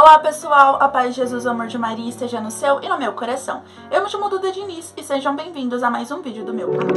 Olá pessoal, a paz de Jesus, o amor de Maria esteja no seu e no meu coração. Eu me chamo Duda Diniz e sejam bem-vindos a mais um vídeo do meu canal.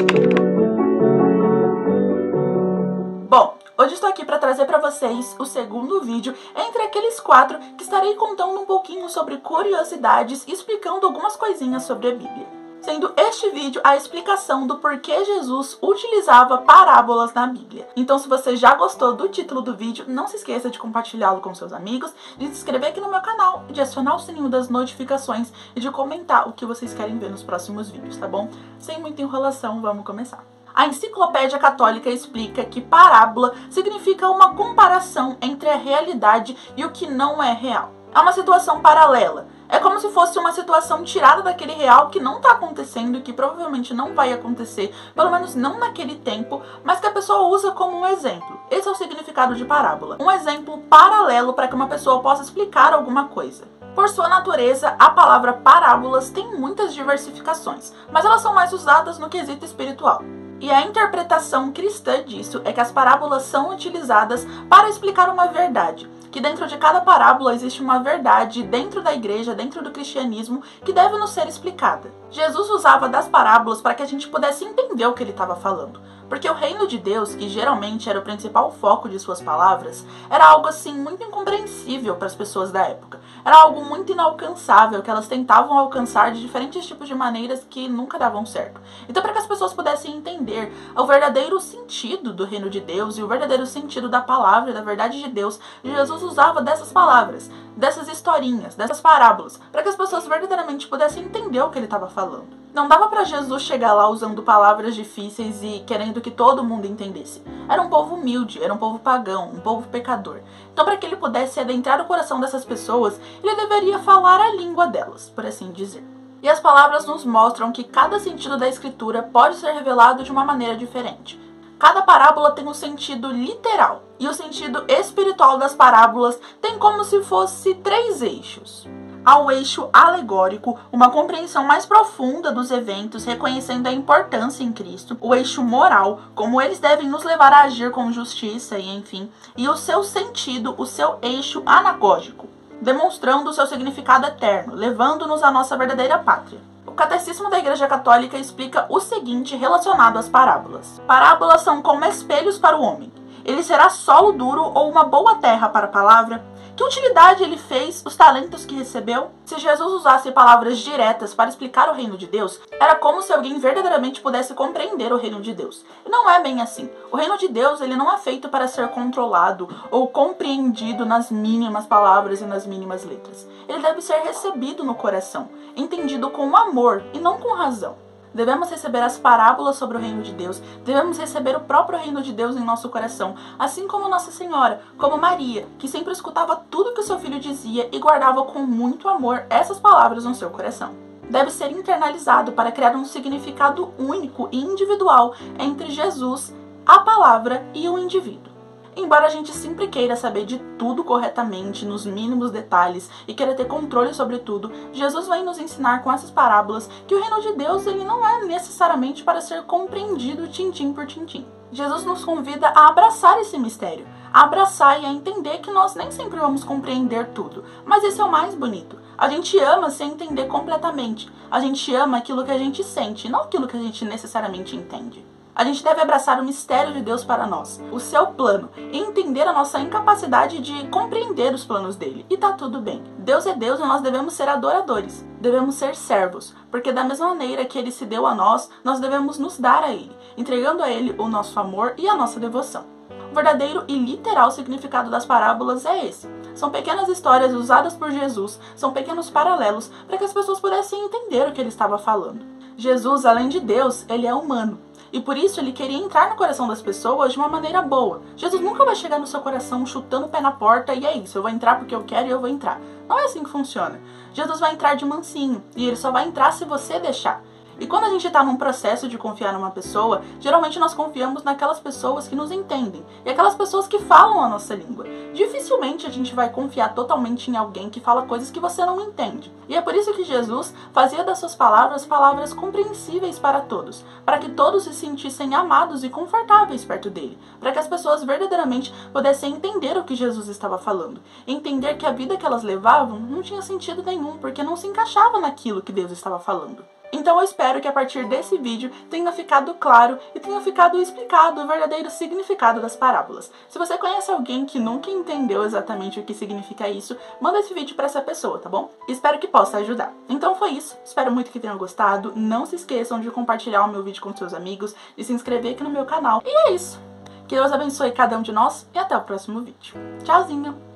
Bom, hoje estou aqui para trazer para vocês o segundo vídeo entre aqueles 4 que estarei contando um pouquinho sobre curiosidades e explicando algumas coisinhas sobre a Bíblia. Sendo este vídeo a explicação do porquê Jesus utilizava parábolas na Bíblia. Então, se você já gostou do título do vídeo, não se esqueça de compartilhá-lo com seus amigos, de se inscrever aqui no meu canal, de acionar o sininho das notificações e de comentar o que vocês querem ver nos próximos vídeos, tá bom? Sem muita enrolação, vamos começar. A Enciclopédia Católica explica que parábola significa uma comparação entre a realidade e o que não é real. É uma situação paralela. É como se fosse uma situação tirada daquele real que não está acontecendo e que provavelmente não vai acontecer, pelo menos não naquele tempo, mas que a pessoa usa como um exemplo. Esse é o significado de parábola. Um exemplo paralelo para que uma pessoa possa explicar alguma coisa. Por sua natureza, a palavra parábolas tem muitas diversificações, mas elas são mais usadas no quesito espiritual. E a interpretação cristã disso é que as parábolas são utilizadas para explicar uma verdade, que dentro de cada parábola existe uma verdade dentro da igreja, dentro do cristianismo, que deve nos ser explicada. Jesus usava das parábolas para que a gente pudesse entender o que ele estava falando, porque o reino de Deus, que geralmente era o principal foco de suas palavras, era algo assim muito incompreensível para as pessoas da época. Era algo muito inalcançável, que elas tentavam alcançar de diferentes tipos de maneiras que nunca davam certo. Então, para que as pessoas pudessem entender o verdadeiro sentido do reino de Deus e o verdadeiro sentido da palavra e da verdade de Deus, Jesus usava dessas palavras, dessas historinhas, dessas parábolas, para que as pessoas verdadeiramente pudessem entender o que ele estava falando. Não dava para Jesus chegar lá usando palavras difíceis e querendo que todo mundo entendesse. Era um povo humilde, era um povo pagão, um povo pecador. Então, para que ele pudesse adentrar o coração dessas pessoas, ele deveria falar a língua delas, por assim dizer. E as palavras nos mostram que cada sentido da escritura pode ser revelado de uma maneira diferente. Cada parábola tem um sentido literal, e o sentido espiritual das parábolas tem como se fosse 3 eixos. Há o eixo alegórico, uma compreensão mais profunda dos eventos, reconhecendo a importância em Cristo. O eixo moral, como eles devem nos levar a agir com justiça e enfim. E o seu sentido, o seu eixo anagógico, demonstrando o seu significado eterno, levando-nos à nossa verdadeira pátria. O Catecismo da Igreja Católica explica o seguinte relacionado às parábolas. Parábolas são como espelhos para o homem. Ele será solo duro ou uma boa terra para a palavra? Que utilidade ele fez os talentos que recebeu? Se Jesus usasse palavras diretas para explicar o reino de Deus, era como se alguém verdadeiramente pudesse compreender o reino de Deus. E não é bem assim. O reino de Deus ele não é feito para ser controlado ou compreendido nas mínimas palavras e nas mínimas letras. Ele deve ser recebido no coração, entendido com amor e não com razão. Devemos receber as parábolas sobre o reino de Deus, devemos receber o próprio reino de Deus em nosso coração, assim como Nossa Senhora, como Maria, que sempre escutava tudo que o seu filho dizia e guardava com muito amor essas palavras no seu coração. Deve ser internalizado para criar um significado único e individual entre Jesus, a palavra e o indivíduo. Embora a gente sempre queira saber de tudo corretamente, nos mínimos detalhes, e queira ter controle sobre tudo, Jesus vai nos ensinar com essas parábolas que o reino de Deus ele não é necessariamente para ser compreendido tintim por tintim. Jesus nos convida a abraçar esse mistério, a abraçar e a entender que nós nem sempre vamos compreender tudo, mas esse é o mais bonito. A gente ama sem entender completamente, a gente ama aquilo que a gente sente, não aquilo que a gente necessariamente entende. A gente deve abraçar o mistério de Deus para nós, o seu plano, e entender a nossa incapacidade de compreender os planos dele. E tá tudo bem. Deus é Deus e nós devemos ser adoradores, devemos ser servos, porque da mesma maneira que ele se deu a nós, nós devemos nos dar a ele, entregando a ele o nosso amor e a nossa devoção. O verdadeiro e literal significado das parábolas é esse. São pequenas histórias usadas por Jesus, são pequenos paralelos para que as pessoas pudessem entender o que ele estava falando. Jesus, além de Deus, ele é humano. E por isso ele queria entrar no coração das pessoas de uma maneira boa. Jesus nunca vai chegar no seu coração chutando o pé na porta e é isso, eu vou entrar porque eu quero e eu vou entrar. Não é assim que funciona. Jesus vai entrar de mansinho e ele só vai entrar se você deixar. E quando a gente está num processo de confiar numa pessoa, geralmente nós confiamos naquelas pessoas que nos entendem e aquelas pessoas que falam a nossa língua. Dificilmente a gente vai confiar totalmente em alguém que fala coisas que você não entende. E é por isso que Jesus fazia das suas palavras palavras compreensíveis para todos, para que todos se sentissem amados e confortáveis perto dele, para que as pessoas verdadeiramente pudessem entender o que Jesus estava falando, entender que a vida que elas levavam não tinha sentido nenhum, porque não se encaixava naquilo que Deus estava falando. Então eu espero que a partir desse vídeo tenha ficado claro e tenha ficado explicado o verdadeiro significado das parábolas. Se você conhece alguém que nunca entendeu exatamente o que significa isso, manda esse vídeo para essa pessoa, tá bom? Espero que possa ajudar. Então foi isso, espero muito que tenham gostado. Não se esqueçam de compartilhar o meu vídeo com seus amigos, de se inscrever aqui no meu canal. E é isso. Que Deus abençoe cada um de nós e até o próximo vídeo. Tchauzinho!